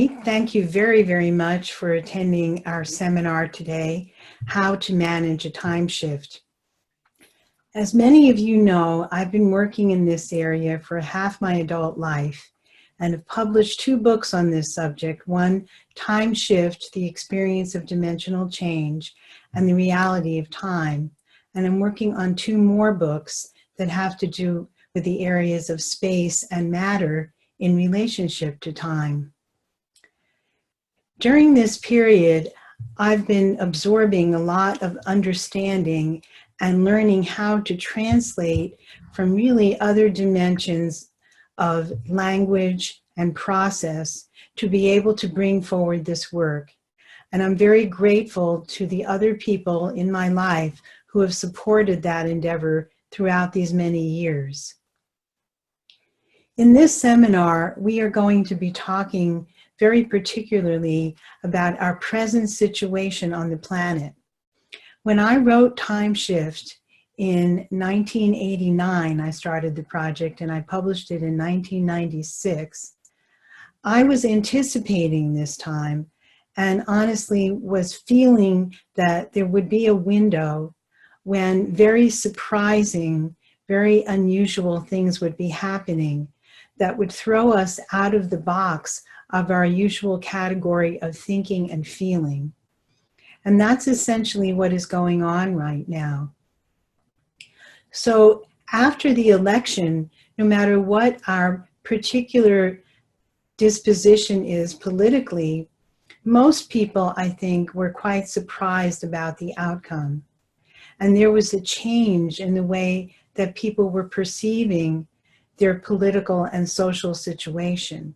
Thank you very, very much for attending our seminar today, How to Manage a Time Shift. As many of you know, I've been working in this area for half my adult life and have published 2 books on this subject. One, Time Shift, The Experience of Dimensional Change and the Reality of Time. And I'm working on 2 more books that have to do with the areas of space and matter in relationship to time. During this period, I've been absorbing a lot of understanding and learning how to translate from really other dimensions of language and process to be able to bring forward this work. And I'm very grateful to the other people in my life who have supported that endeavor throughout these many years. In this seminar, we are going to be talking very particularly about our present situation on the planet. When I wrote Time Shift in 1989, I started the project and I published it in 1996. I was anticipating this time and honestly was feeling that there would be a window when very surprising, very unusual things would be happening that would throw us out of the box of our usual category of thinking and feeling. And that's essentially what is going on right now. So after the election, no matter what our particular disposition is politically, most people, I think, were quite surprised about the outcome. And there was a change in the way that people were perceiving their political and social situation.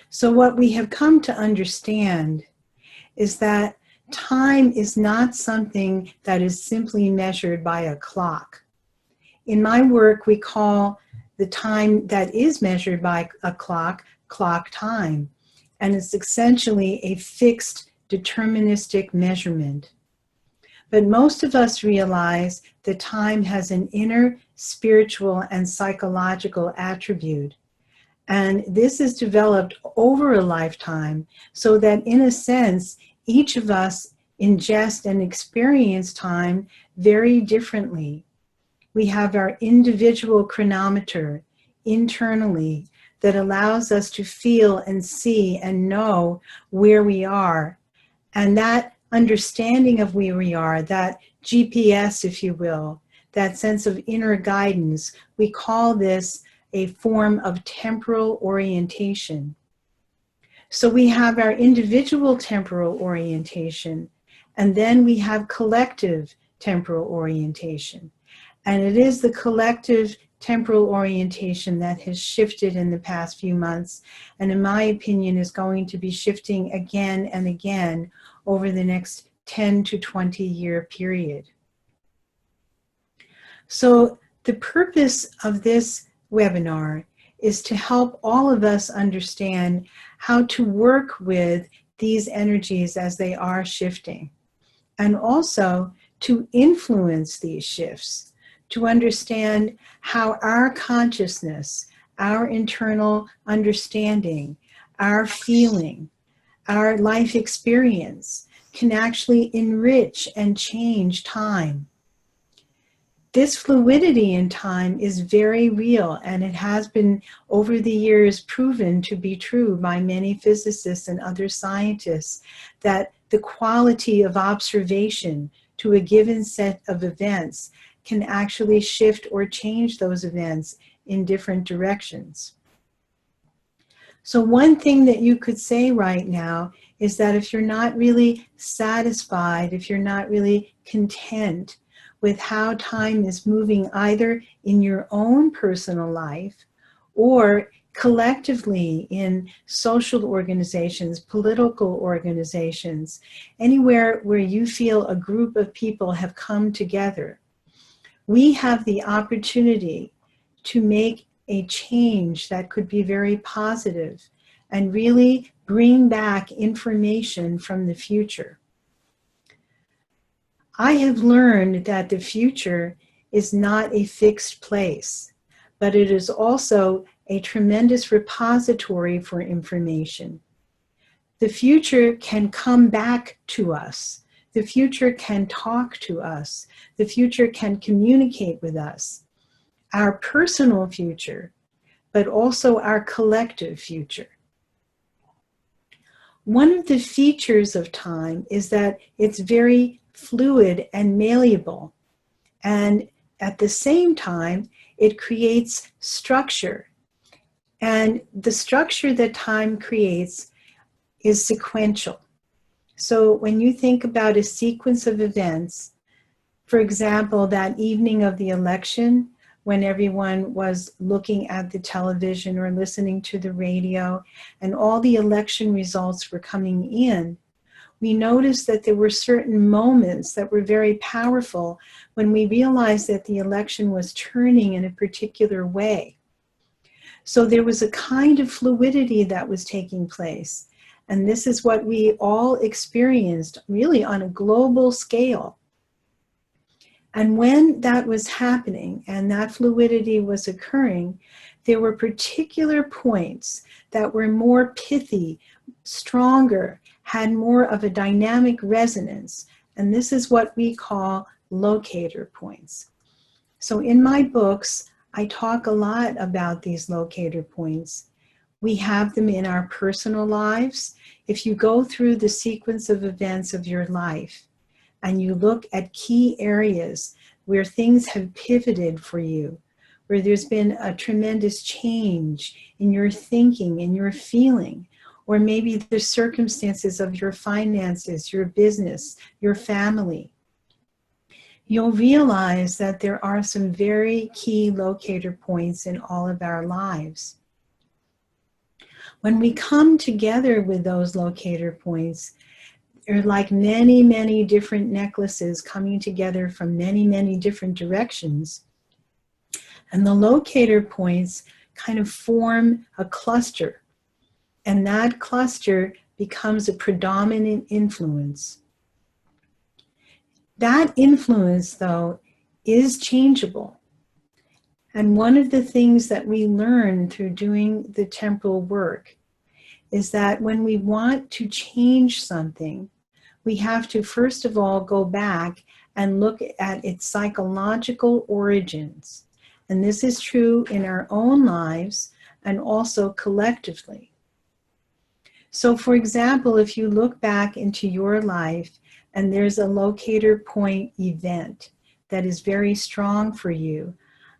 So what we have come to understand is that time is not something that is simply measured by a clock. In my work, we call the time that is measured by a clock time, and it's essentially a fixed deterministic measurement. But most of us realize that time has an inner spiritual and psychological attribute. And this is developed over a lifetime so that in a sense, each of us ingest and experience time very differently. We have our individual chronometer internally that allows us to feel and see and know where we are. And that understanding of where we are, that GPS, if you will, that sense of inner guidance, we call this a form of temporal orientation. So we have our individual temporal orientation, and then we have collective temporal orientation. And it is the collective temporal orientation that has shifted in the past few months, and in my opinion is going to be shifting again and again over the next 10 to 20 year period. So the purpose of this webinar is to help all of us understand how to work with these energies as they are shifting, and also to influence these shifts, to understand how our consciousness, our internal understanding, our feeling, our life experience can actually enrich and change time. This fluidity in time is very real, and it has been over the years proven to be true by many physicists and other scientists, that the quality of observation to a given set of events can actually shift or change those events in different directions. So one thing that you could say right now is that if you're not really satisfied, if you're not really content with how time is moving either in your own personal life or collectively in social organizations, political organizations, anywhere where you feel a group of people have come together, we have the opportunity to make a change that could be very positive and really bring back information from the future. I have learned that the future is not a fixed place, but it is also a tremendous repository for information. The future can come back to us. The future can talk to us. The future can communicate with us. Our personal future, but also our collective future. One of the features of time is that it's very fluid and malleable. And at the same time, it creates structure. And the structure that time creates is sequential. So when you think about a sequence of events, for example, that evening of the election, when everyone was looking at the television or listening to the radio and all the election results were coming in, we noticed that there were certain moments that were very powerful when we realized that the election was turning in a particular way. So there was a kind of fluidity that was taking place. And this is what we all experienced really on a global scale. And when that was happening and that fluidity was occurring, there were particular points that were more pithy, stronger, had more of a dynamic resonance. And this is what we call locator points. So in my books, I talk a lot about these locator points. We have them in our personal lives. If you go through the sequence of events of your life and you look at key areas where things have pivoted for you, where there's been a tremendous change in your thinking and your feeling, or maybe the circumstances of your finances, your business, your family, you'll realize that there are some very key locator points in all of our lives. When we come together with those locator points, they're like many, many different necklaces coming together from many, many different directions. And the locator points kind of form a cluster. And that cluster becomes a predominant influence. That influence, though, is changeable. And one of the things that we learn through doing the temporal work is that when we want to change something, we have to first of all go back and look at its psychological origins. And this is true in our own lives and also collectively. So for example, if you look back into your life and there's a locator point event that is very strong for you,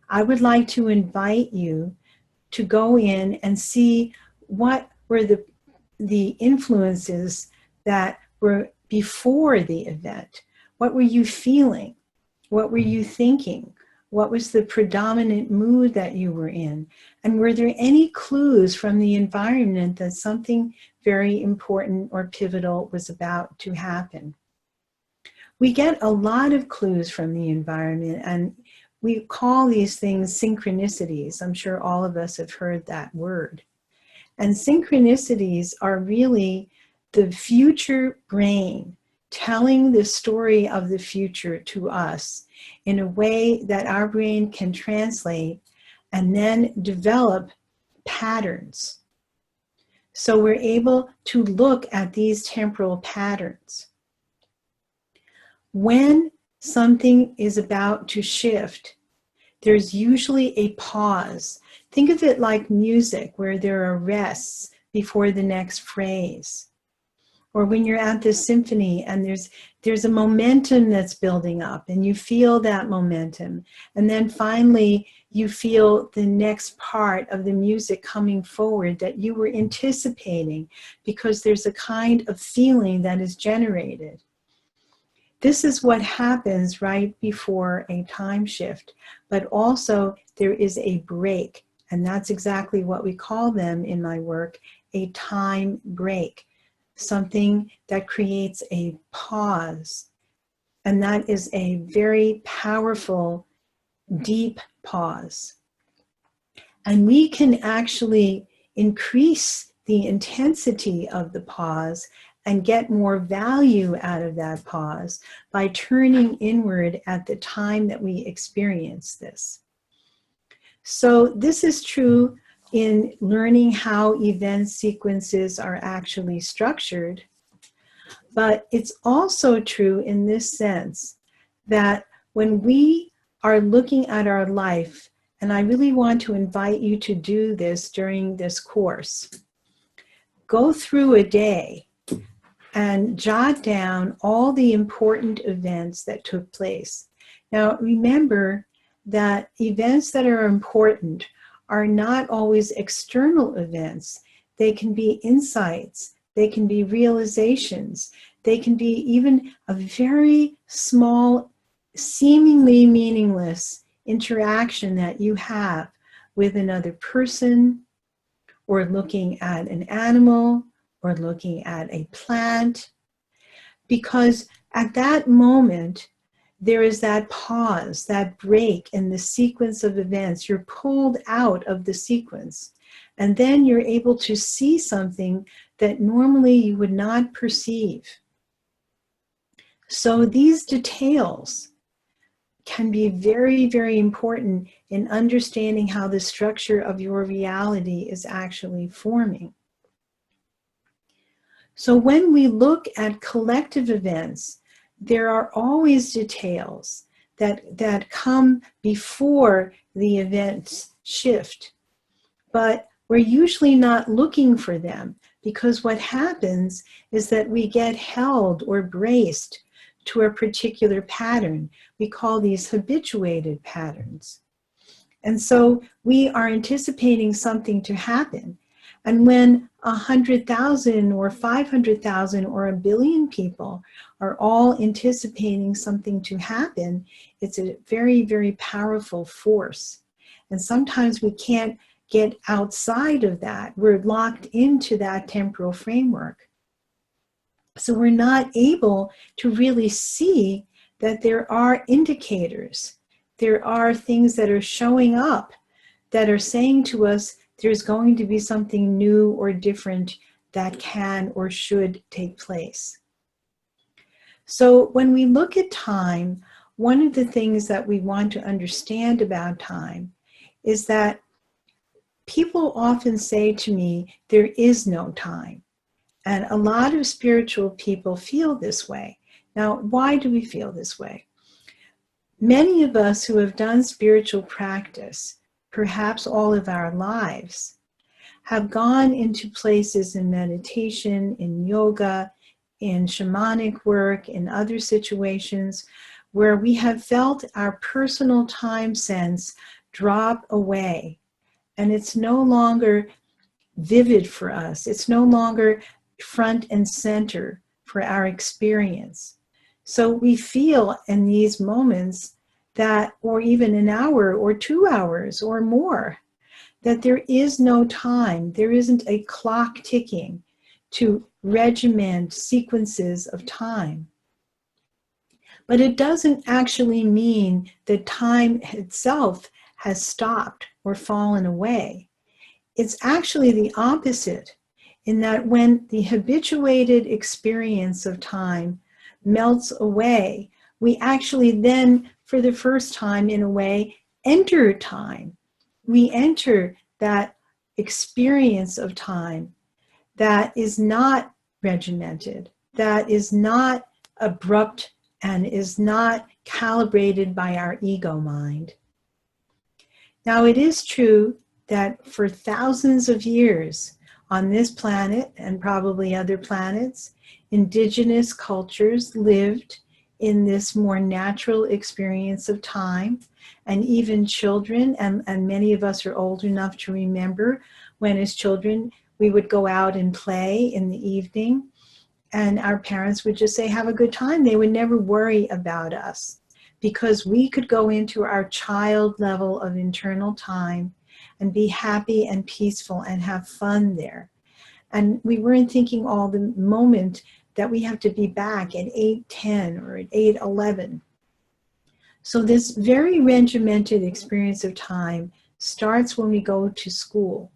I would like to invite you to go in and see what were the influences that were before the event. What were you feeling? What were you thinking? What was the predominant mood that you were in? And were there any clues from the environment that something very important or pivotal was about to happen? We get a lot of clues from the environment, and we call these things synchronicities. I'm sure all of us have heard that word. And synchronicities are really the future brain telling the story of the future to us in a way that our brain can translate and then develop patterns. So we're able to look at these temporal patterns. When something is about to shift, there's usually a pause. Think of it like music, where there are rests before the next phrase. Or when you're at the symphony and there's a momentum that's building up and you feel that momentum. And then finally you feel the next part of the music coming forward that you were anticipating, because there's a kind of feeling that is generated. This is what happens right before a time shift, but also there is a break. And that's exactly what we call them in my work, a time break. Something that creates a pause. And that is a very powerful, deep pause. And we can actually increase the intensity of the pause and get more value out of that pause by turning inward at the time that we experience this. So this is true in learning how event sequences are actually structured. But it's also true in this sense that when we are looking at our life, and I really want to invite you to do this during this course, go through a day and jot down all the important events that took place. Now, remember that events that are important are not always external events. They can be insights, they can be realizations, they can be even a very small, seemingly meaningless interaction that you have with another person, or looking at an animal, or looking at a plant. Because at that moment, there is that pause, that break in the sequence of events. You're pulled out of the sequence. And then you're able to see something that normally you would not perceive. So these details can be very, very important in understanding how the structure of your reality is actually forming. So when we look at collective events, there are always details that come before the events shift. But we're usually not looking for them, because what happens is that we get held or braced to a particular pattern. We call these habituated patterns. And so we are anticipating something to happen. And when 100,000 or 500,000 or 1 billion people are all anticipating something to happen, it's a very, very powerful force. And sometimes we can't get outside of that. We're locked into that temporal framework. So we're not able to really see that there are indicators. There are things that are showing up that are saying to us there's going to be something new or different that can or should take place. So when we look at time, one of the things that we want to understand about time is that people often say to me, there is no time. And a lot of spiritual people feel this way. Now, why do we feel this way? Many of us who have done spiritual practice, perhaps all of our lives, have gone into places in meditation, in yoga, in shamanic work, in other situations where we have felt our personal time sense drop away. And it's no longer vivid for us. It's no longer front and center for our experience. So we feel in these moments that, or even an hour or 2 hours or more, that there is no time. There isn't a clock ticking to regiment sequences of time. But it doesn't actually mean that time itself has stopped or fallen away. It's actually the opposite, in that when the habituated experience of time melts away, we actually then, for the first time in a way, enter time. We enter that experience of time that is not regimented, that is not abrupt, and is not calibrated by our ego mind. Now, it is true that for thousands of years on this planet, and probably other planets, indigenous cultures lived in this more natural experience of time. And even children, and many of us are old enough to remember when as children we would go out and play in the evening, and our parents would just say, have a good time. They would never worry about us, because we could go into our child level of internal time and be happy and peaceful and have fun there. And we weren't thinking all the moment that we have to be back at 8:10 or at 8:11. So this very regimented experience of time starts when we go to school.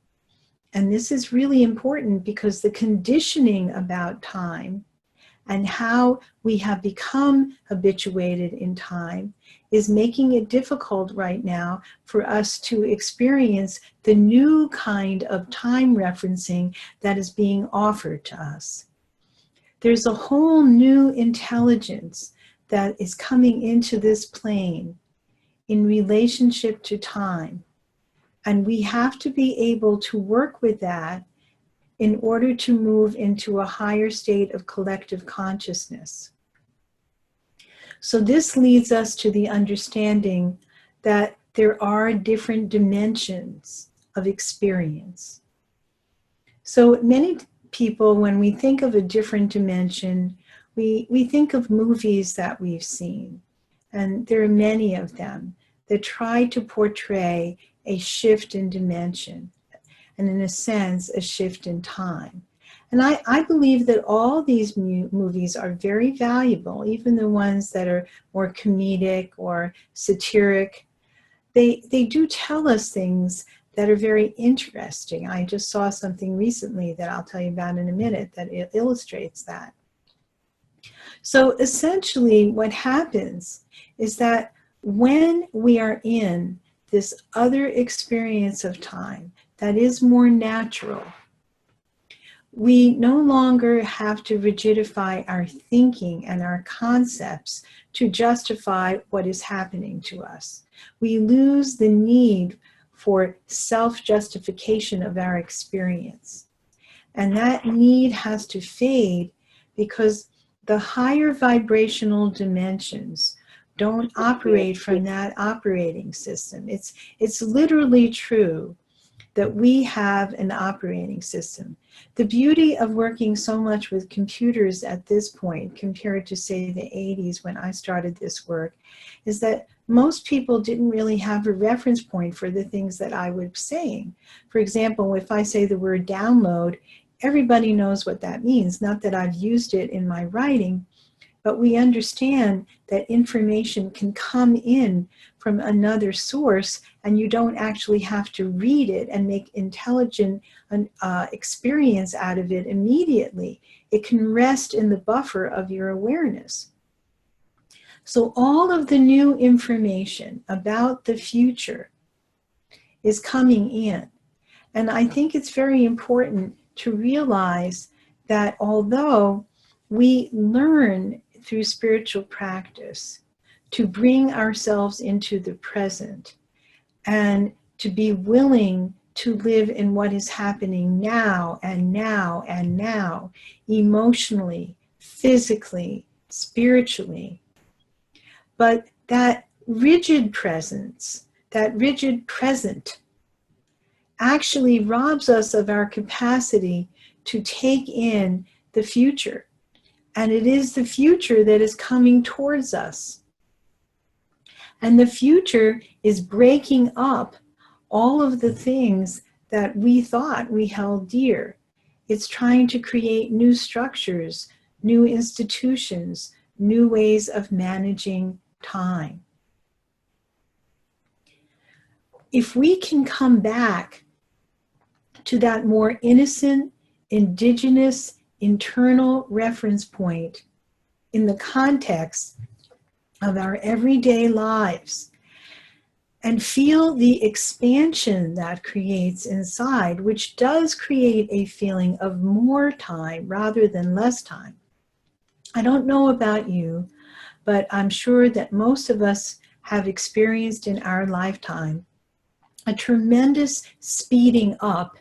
And this is really important, because the conditioning about time and how we have become habituated in time is making it difficult right now for us to experience the new kind of time referencing that is being offered to us. There's a whole new intelligence that is coming into this plane in relationship to time. And we have to be able to work with that in order to move into a higher state of collective consciousness. So this leads us to the understanding that there are different dimensions of experience. So many people, when we think of a different dimension, we think of movies that we've seen. And there are many of them that try to portray a shift in dimension, and in a sense, a shift in time. And I believe that all these movies are very valuable, even the ones that are more comedic or satiric. They do tell us things that are very interesting. I just saw something recently that I'll tell you about in a minute that illustrates that. So essentially what happens is that when we are in this other experience of time that is more natural, we no longer have to rigidify our thinking and our concepts to justify what is happening to us. We lose the need for self-justification of our experience. And that need has to fade because the higher vibrational dimensions don't operate from that operating system. It's literally true that we have an operating system. The beauty of working so much with computers at this point, compared to, say, the 80s when I started this work, is that most people didn't really have a reference point for the things that I was saying. For example, if I say the word download, everybody knows what that means. Not that I've used it in my writing, but we understand that information can come in from another source and you don't actually have to read it and make intelligent experience out of it immediately. It can rest in the buffer of your awareness. So all of the new information about the future is coming in. And I think it's very important to realize that although we learn through spiritual practice to bring ourselves into the present and to be willing to live in what is happening now and now and now, emotionally, physically, spiritually. But that rigid presence, that rigid present, actually robs us of our capacity to take in the future. And it is the future that is coming towards us. And the future is breaking up all of the things that we thought we held dear. It's trying to create new structures, new institutions, new ways of managing time. If we can come back to that more innocent, indigenous, internal reference point in the context of our everyday lives and feel the expansion that creates inside, which does create a feeling of more time rather than less time. I don't know about you, but I'm sure that most of us have experienced in our lifetime a tremendous speeding up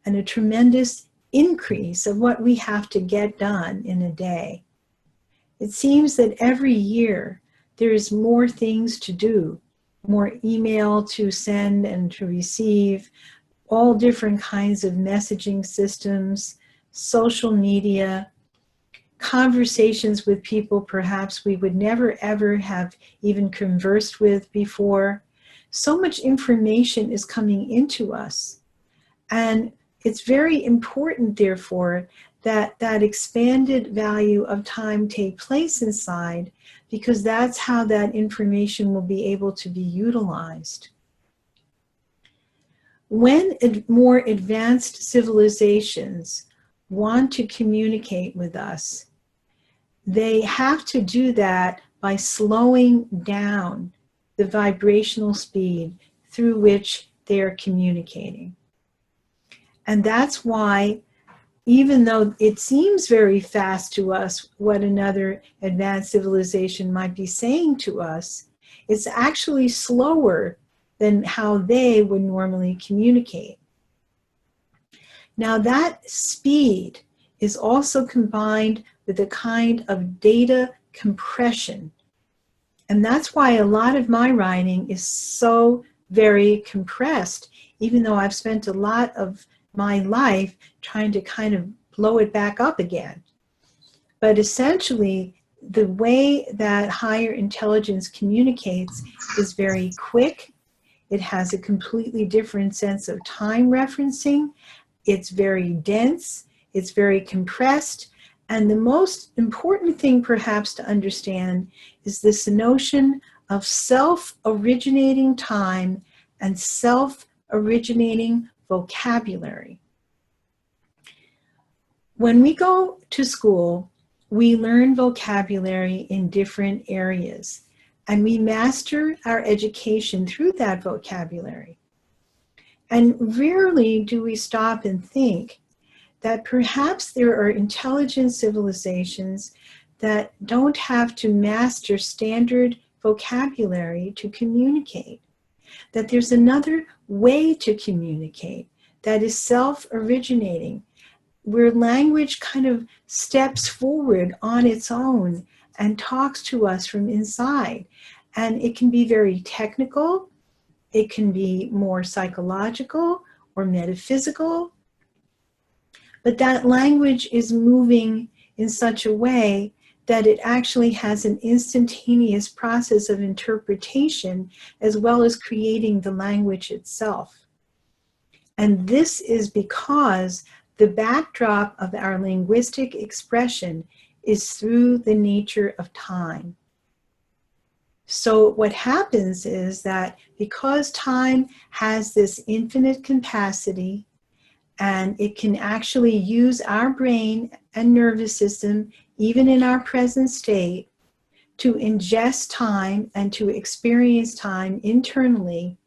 and a tremendous increase of what we have to get done in a day. It seems that every year there's more things to do, more email to send and to receive, all different kinds of messaging systems, social media, conversations with people perhaps we would never ever have even conversed with before. So much information is coming into us. And it's very important, therefore, that that expanded value of time take place inside, because that's how that information will be able to be utilized. When more advanced civilizations want to communicate with us, they have to do that by slowing down the vibrational speed through which they are communicating. And that's why, even though it seems very fast to us what another advanced civilization might be saying to us, it's actually slower than how they would normally communicate. Now, that speed is also combined with a kind of data compression. And that's why a lot of my writing is so very compressed, even though I've spent a lot of my life trying to kind of blow it back up again. But essentially, the way that higher intelligence communicates is very quick. It has a completely different sense of time referencing. It's very dense. It's very compressed. And the most important thing perhaps to understand is this notion of self-originating time and self-originating vocabulary. When we go to school, we learn vocabulary in different areas, and we master our education through that vocabulary. And rarely do we stop and think that perhaps there are intelligent civilizations that don't have to master standard vocabulary to communicate, that there's another way to communicate that is self-originating, where language kind of steps forward on its own and talks to us from inside. And it can be very technical, it can be more psychological or metaphysical, but that language is moving in such a way that it actually has an instantaneous process of interpretation as well as creating the language itself. And this is because the backdrop of our linguistic expression is through the nature of time. So what happens is that because time has this infinite capacity, and it can actually use our brain and nervous system, even in our present state, to ingest time and to experience time internally,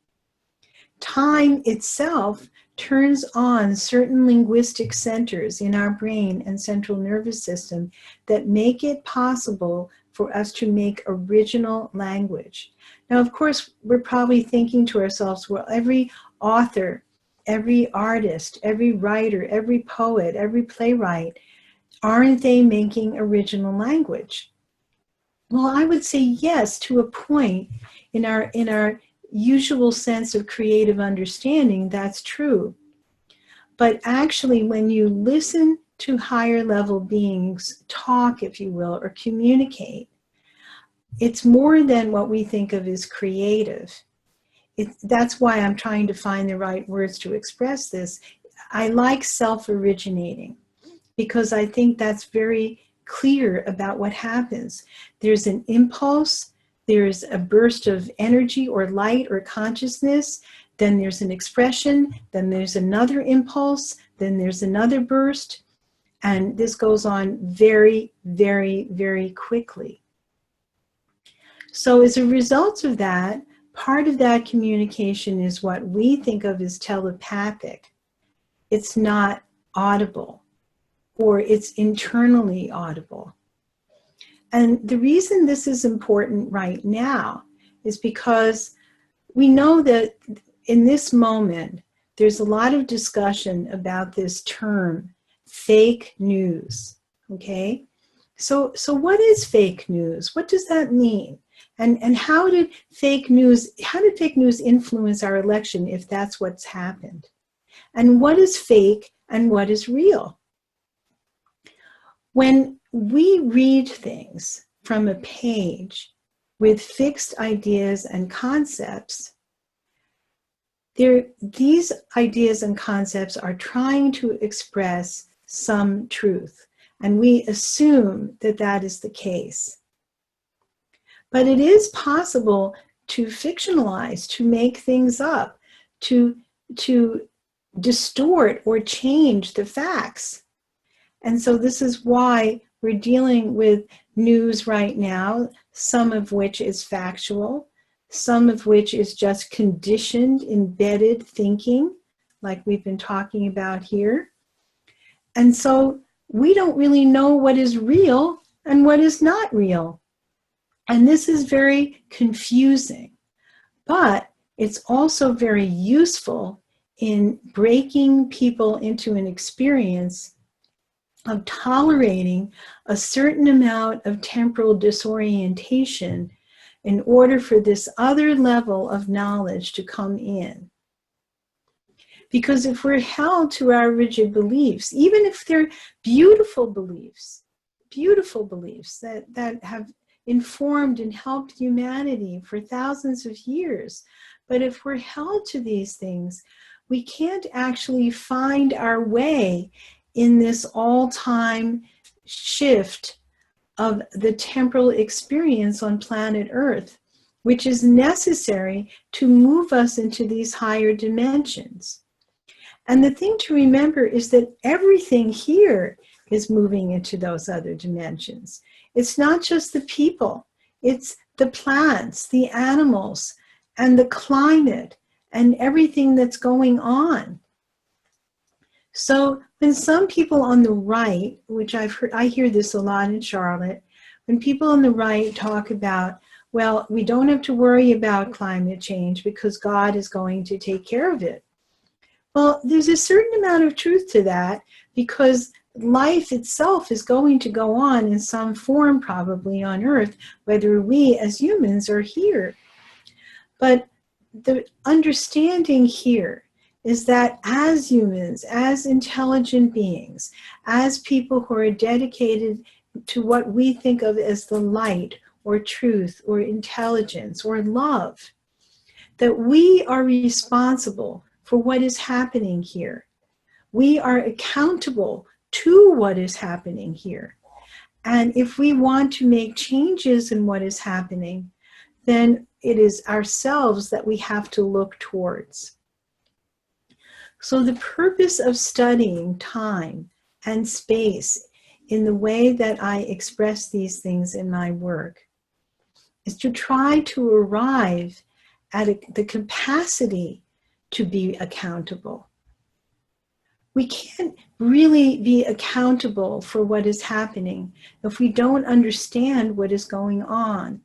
time itself turns on certain linguistic centers in our brain and central nervous system that make it possible for us to make original language. Now, of course, we're probably thinking to ourselves, well, every author, every artist, every writer, every poet, every playwright, aren't they making original language? Well, I would say yes, to a point. In our usual sense of creative understanding, that's true. But actually, when you listen to higher level beings talk, if you will, or communicate, it's more than what we think of as creative. That's why I'm trying to find the right words to express this. I like self-originating because I think that's very clear about what happens. There's an impulse, there's a burst of energy or light or consciousness, then there's an expression, then there's another impulse, then there's another burst, and this goes on very, very, very quickly. So as a result of that, part of that communication is what we think of as telepathic. It's not audible, or it's internally audible. And the reason this is important right now is because we know that in this moment, there's a lot of discussion about this term, fake news, okay? So what is fake news? What does that mean? And how did fake news influence our election if that's what's happened? And what is fake and what is real? When we read things from a page with fixed ideas and concepts, these ideas and concepts are trying to express some truth, and we assume that that is the case. But it is possible to fictionalize, to make things up, to distort or change the facts. And so this is why we're dealing with news right now, some of which is factual, some of which is just conditioned, embedded thinking, like we've been talking about here. And so we don't really know what is real and what is not real. And this is very confusing, but it's also very useful in breaking people into an experience of tolerating a certain amount of temporal disorientation in order for this other level of knowledge to come in. Because if we're held to our rigid beliefs, even if they're beautiful beliefs that have informed and helped humanity for thousands of years, but if we're held to these things, we can't actually find our way in this all-time shift of the temporal experience on planet Earth, which is necessary to move us into these higher dimensions. And the thing to remember is that everything here is moving into those other dimensions. It's not just the people, it's the plants, the animals, and the climate, and everything that's going on. So when some people on the right, which I hear this a lot in Charlotte, when people on the right talk about, well, we don't have to worry about climate change because God is going to take care of it. Well, there's a certain amount of truth to that, because life itself is going to go on in some form probably on Earth, whether we as humans are here. But the understanding here is that as humans, as intelligent beings, as people who are dedicated to what we think of as the light or truth or intelligence or love, that we are responsible for what is happening here. We are accountable to what is happening here. And if we want to make changes in what is happening, then it is ourselves that we have to look towards. So the purpose of studying time and space in the way that I express these things in my work is to try to arrive at the capacity to be accountable. We can't really be accountable for what is happening if we don't understand what is going on.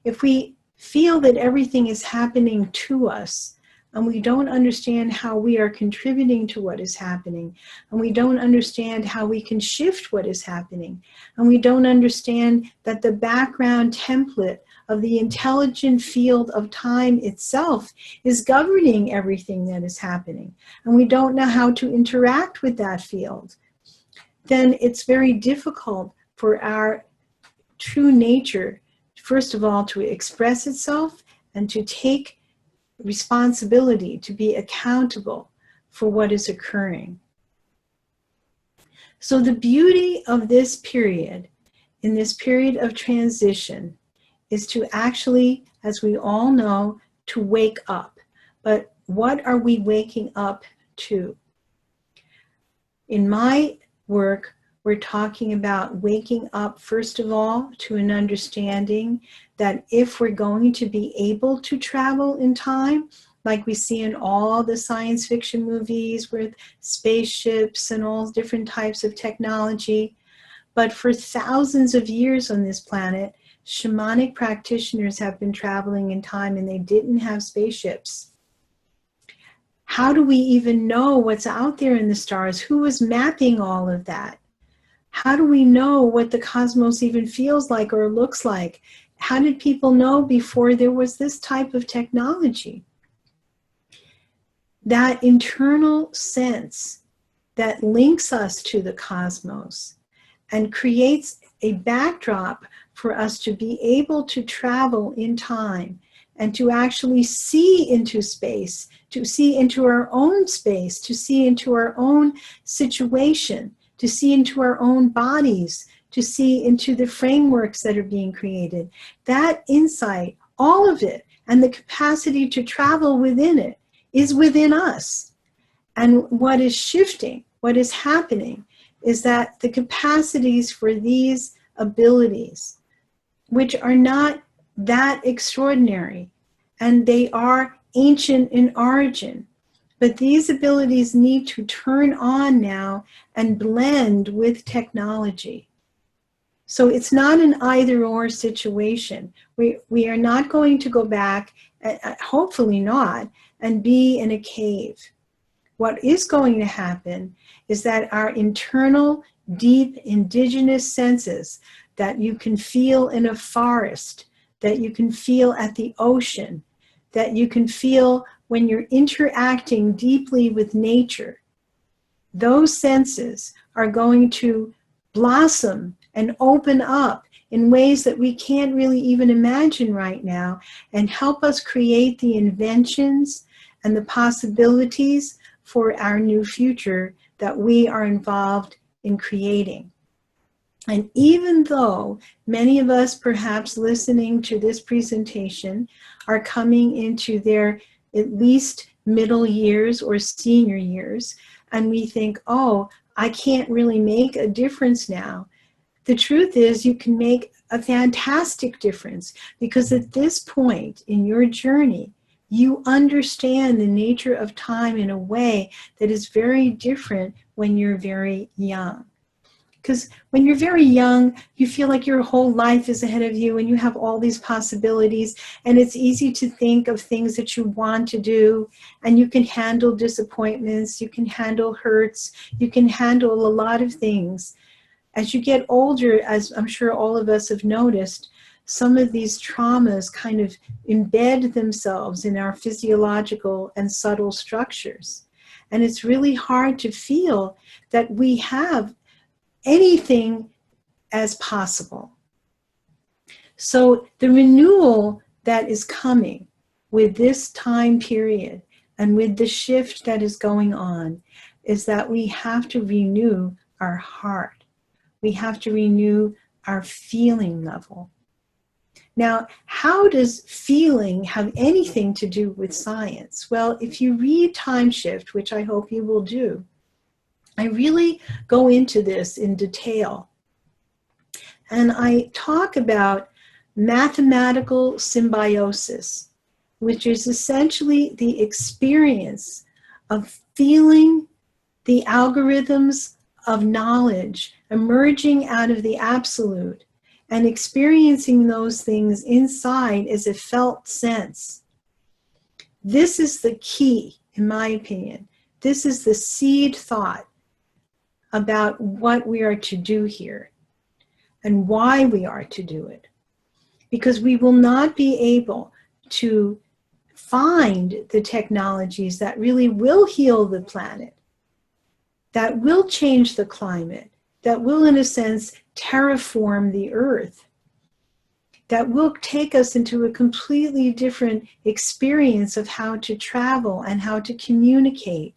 If we feel that everything is happening to us, and we don't understand how we are contributing to what is happening, and we don't understand how we can shift what is happening, and we don't understand that the background template of the intelligent field of time itself is governing everything that is happening, and we don't know how to interact with that field, then it's very difficult for our true nature, first of all, to express itself and to take responsibility, to be accountable for what is occurring. So the beauty of this period, in this period of transition, is to actually, as we all know, to wake up. But what are we waking up to? In my work, we're talking about waking up, first of all, to an understanding that if we're going to be able to travel in time, like we see in all the science fiction movies with spaceships and all different types of technology, but for thousands of years on this planet, shamanic practitioners have been traveling in time and they didn't have spaceships. How do we even know what's out there in the stars? Who is mapping all of that? How do we know what the cosmos even feels like or looks like? How did people know before there was this type of technology? That internal sense that links us to the cosmos and creates a backdrop for us to be able to travel in time and to actually see into space, to see into our own space, to see into our own situation, to see into our own bodies, to see into the frameworks that are being created. That insight, all of it, and the capacity to travel within it is within us. And what is shifting, what is happening, is that the capacities for these abilities, which are not that extraordinary, and they are ancient in origin. But these abilities need to turn on now and blend with technology. So it's not an either-or situation. We are not going to go back, hopefully not, and be in a cave. What is going to happen is that our internal, deep, indigenous senses that you can feel in a forest, that you can feel at the ocean, that you can feel when you're interacting deeply with nature, those senses are going to blossom and open up in ways that we can't really even imagine right now, and help us create the inventions and the possibilities for our new future that we are involved in creating. And even though many of us perhaps listening to this presentation are coming into their at least middle years or senior years, and we think, oh, I can't really make a difference now. The truth is you can make a fantastic difference, because at this point in your journey, you understand the nature of time in a way that is very different when you're very young. Because when you're very young, you feel like your whole life is ahead of you and you have all these possibilities, and it's easy to think of things that you want to do, and you can handle disappointments, you can handle hurts, you can handle a lot of things. As you get older, as I'm sure all of us have noticed, some of these traumas kind of embed themselves in our physiological and subtle structures. And it's really hard to feel that we have anything as possible. So the renewal that is coming with this time period and with the shift that is going on is that we have to renew our heart. We have to renew our feeling level. Now, how does feeling have anything to do with science? Well, if you read Timeshift, which I hope you will do, I really go into this in detail. And I talk about mathematical symbiosis, which is essentially the experience of feeling the algorithms of knowledge emerging out of the absolute and experiencing those things inside as a felt sense. This is the key, in my opinion. This is the seed thought about what we are to do here and why we are to do it. Because we will not be able to find the technologies that really will heal the planet, that will change the climate, that will, in a sense, terraform the earth, that will take us into a completely different experience of how to travel and how to communicate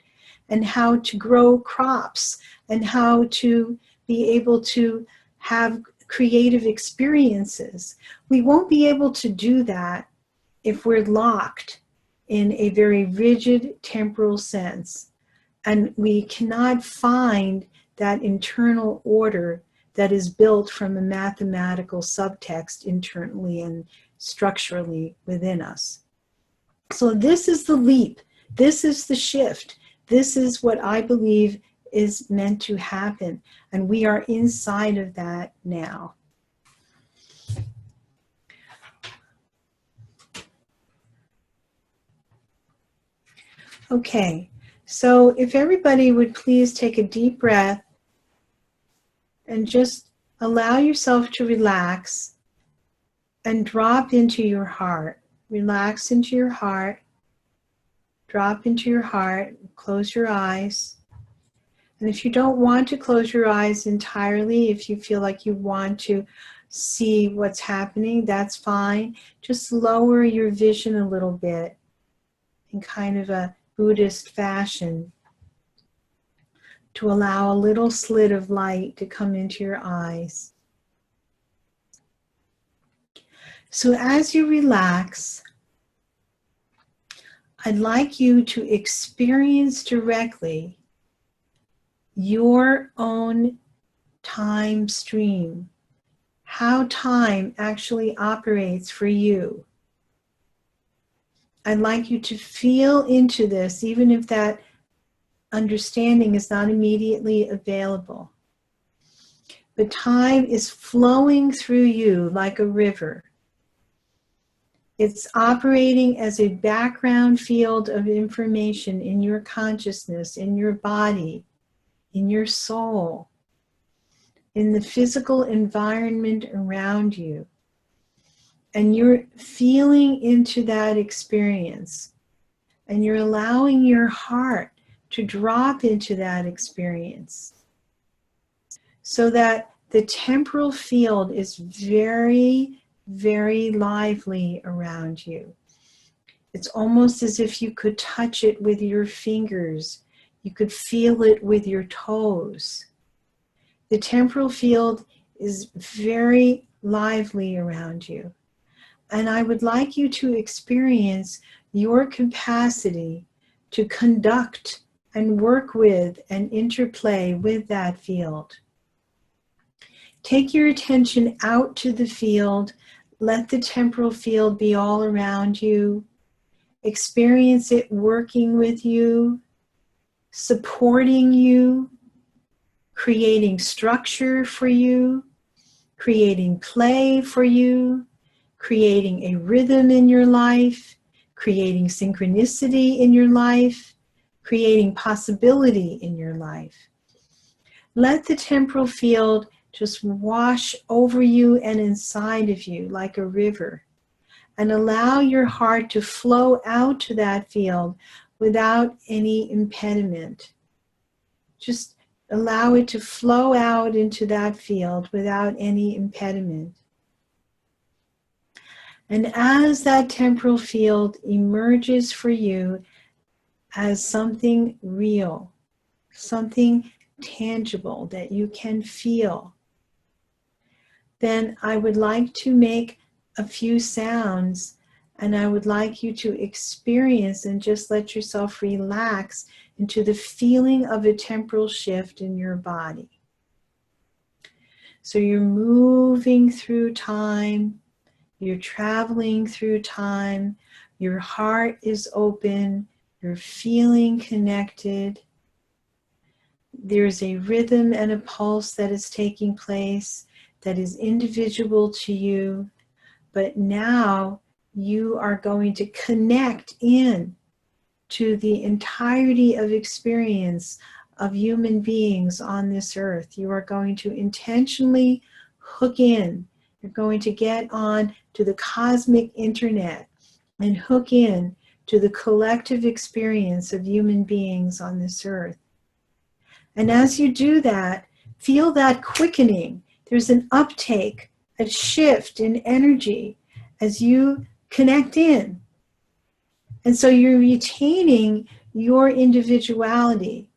and how to grow crops and how to be able to have creative experiences. We won't be able to do that if we're locked in a very rigid temporal sense. And we cannot find that internal order that is built from a mathematical subtext internally and structurally within us. So this is the leap. This is the shift. This is what I believe is meant to happen. And we are inside of that now. Okay, so if everybody would please take a deep breath and just allow yourself to relax and drop into your heart. Relax into your heart. Drop into your heart. Close your eyes. And if you don't want to close your eyes entirely, if you feel like you want to see what's happening, that's fine. Just lower your vision a little bit in kind of a Buddhist fashion to allow a little slit of light to come into your eyes. So as you relax, I'd like you to experience directly your own time stream, how time actually operates for you. I'd like you to feel into this, even if that understanding is not immediately available. But time is flowing through you like a river. It's operating as a background field of information in your consciousness, in your body, in your soul, in the physical environment around you. And you're feeling into that experience. And you're allowing your heart to drop into that experience. So that the temporal field is very, very lively around you. It's almost as if you could touch it with your fingers. You could feel it with your toes. The temporal field is very lively around you. And I would like you to experience your capacity to conduct and work with and interplay with that field. Take your attention out to the field. Let the temporal field be all around you. Experience it working with you, supporting you, creating structure for you, creating play for you, creating a rhythm in your life, creating synchronicity in your life, creating possibility in your life. Let the temporal field just wash over you and inside of you like a river. And allow your heart to flow out to that field without any impediment. Just allow it to flow out into that field without any impediment. And as that temporal field emerges for you as something real, something tangible that you can feel, then I would like to make a few sounds, and I would like you to experience and just let yourself relax into the feeling of a temporal shift in your body. So you're moving through time, you're traveling through time, your heart is open, you're feeling connected. There's a rhythm and a pulse that is taking place that is individual to you, but now you are going to connect in to the entirety of experience of human beings on this earth. You are going to intentionally hook in. You're going to get on to the cosmic internet and hook in to the collective experience of human beings on this earth. And as you do that, feel that quickening. There's an uptake, a shift in energy as you connect in. And so you're retaining your individuality,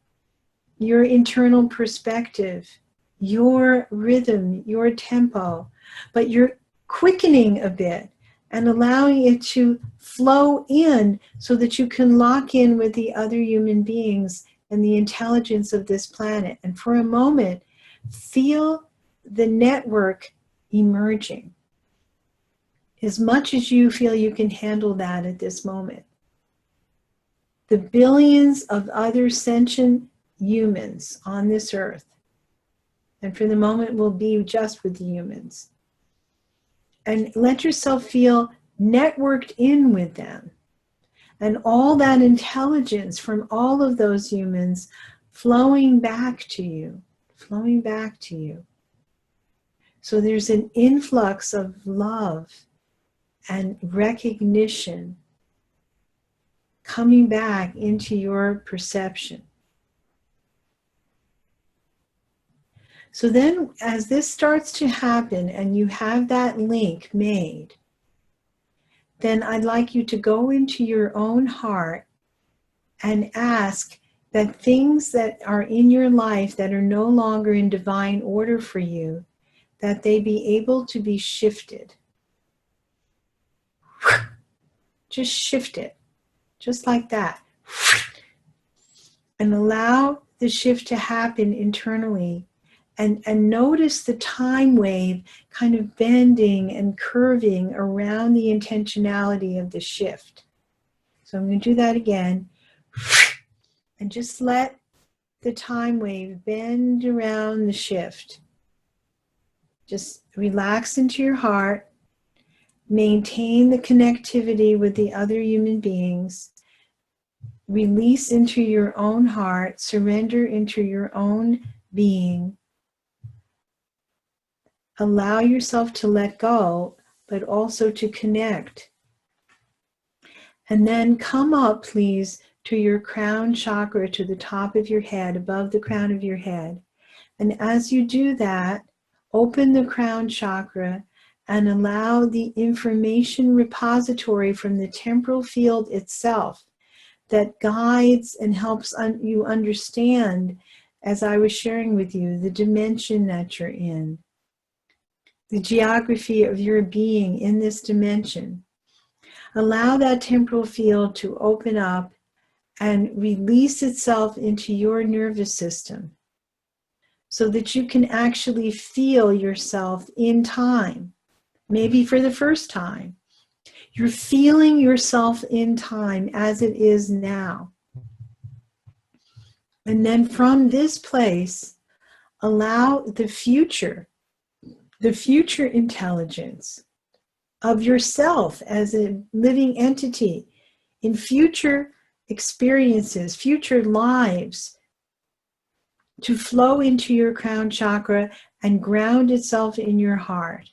your internal perspective, your rhythm, your tempo, but you're quickening a bit and allowing it to flow in so that you can lock in with the other human beings and the intelligence of this planet. And for a moment, feel the network emerging. As much as you feel you can handle that at this moment. The billions of other sentient humans on this earth, and for the moment we'll be just with the humans. And let yourself feel networked in with them. And all that intelligence from all of those humans flowing back to you, flowing back to you. So there's an influx of love and recognition coming back into your perception. So then as this starts to happen and you have that link made, then I'd like you to go into your own heart and ask that things that are in your life that are no longer in divine order for you, that they be able to be shifted. Just shift it, just like that. And allow the shift to happen internally and notice the time wave kind of bending and curving around the intentionality of the shift. So I'm going to do that again. And just let the time wave bend around the shift. Just relax into your heart. Maintain the connectivity with the other human beings. Release into your own heart. Surrender into your own being. Allow yourself to let go, but also to connect. And then come up, please, to your crown chakra, to the top of your head, above the crown of your head. And as you do that, open the crown chakra and allow the information repository from the temporal field itself that guides and helps you understand, as I was sharing with you, the dimension that you're in, the geography of your being in this dimension. Allow that temporal field to open up and release itself into your nervous system so that you can actually feel yourself in time, maybe for the first time. You're feeling yourself in time as it is now. And then from this place, allow the future intelligence of yourself as a living entity in future experiences, future lives, to flow into your crown chakra and ground itself in your heart.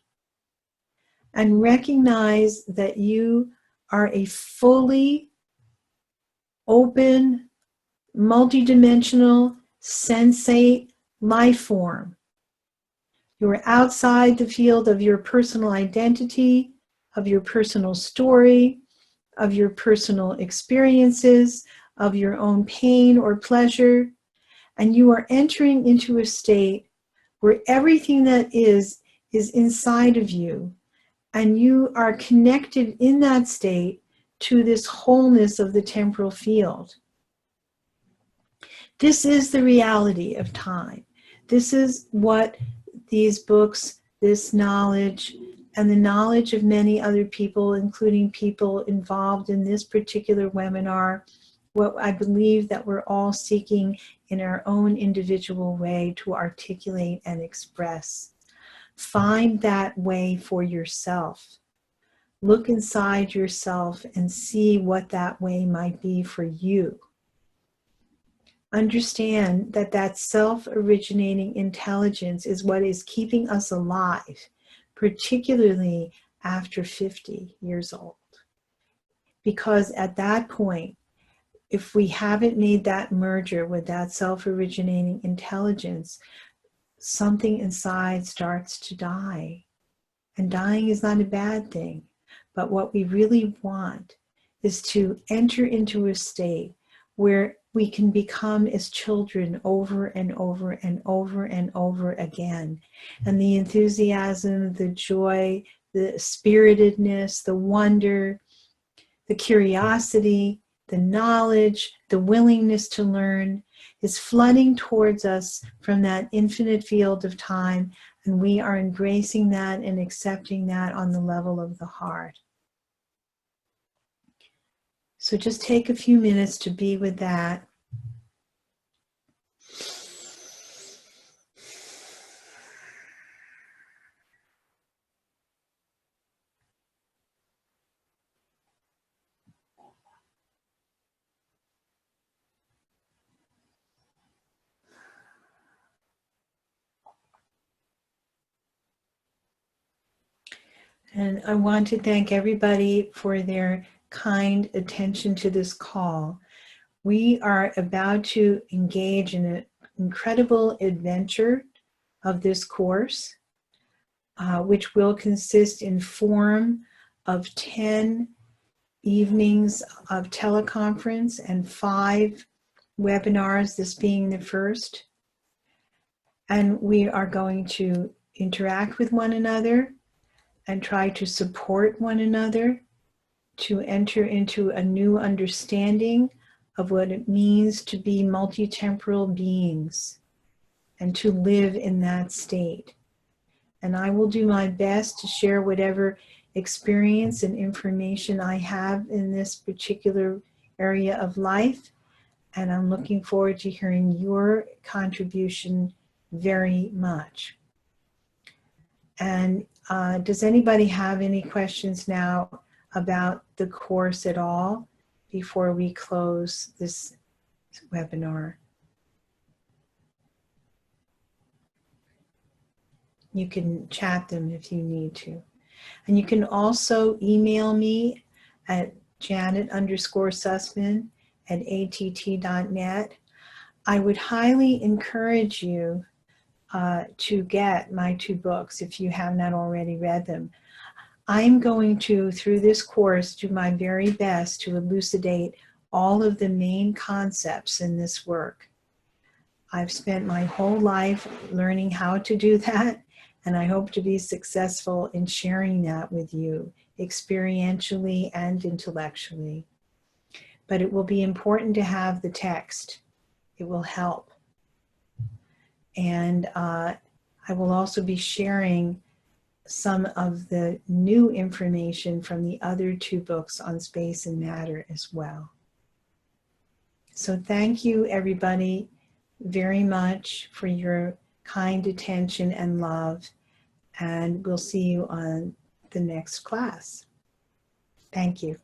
And recognize that you are a fully open, multidimensional, sensate life form. You are outside the field of your personal identity, of your personal story, of your personal experiences, of your own pain or pleasure, and you are entering into a state where everything that is inside of you, and you are connected in that state to this wholeness of the temporal field. This is the reality of time. This is what these books, this knowledge, and the knowledge of many other people, including people involved in this particular webinar, what I believe that we're all seeking in our own individual way to articulate and express. Find that way for yourself. Look inside yourself and see what that way might be for you. Understand that that self-originating intelligence is what is keeping us alive, particularly after 50 years old. Because at that point, if we haven't made that merger with that self-originating intelligence, something inside starts to die. And dying is not a bad thing. But what we really want is to enter into a state where we can become as children over and over and over and over again. And the enthusiasm, the joy, the spiritedness, the wonder, the curiosity, the knowledge, the willingness to learn is flooding towards us from that infinite field of time, and we are embracing that and accepting that on the level of the heart. So just take a few minutes to be with that. And I want to thank everybody for their kind attention to this call. We are about to engage in an incredible adventure of this course, which will consist in form of 10 evenings of teleconference and 5 webinars, this being the first. And we are going to interact with one another and try to support one another to enter into a new understanding of what it means to be multi-temporal beings. and to live in that state. And I will do my best to share whatever experience and information I have in this particular area of life. And I'm looking forward to hearing your contribution very much. And does anybody have any questions now about the course at all before we close this webinar? You can chat them if you need to. And you can also email me at janet_Sussman@att.net. I would highly encourage you to get my 2 books if you have not already read them. I'm going to, through this course, do my very best to elucidate all of the main concepts in this work. I've spent my whole life learning how to do that, and I hope to be successful in sharing that with you, experientially and intellectually. But it will be important to have the text. It will help. And I will also be sharing some of the new information from the other 2 books on space and matter as well. So thank you, everybody, very much for your kind attention and love. And we'll see you on the next class. Thank you.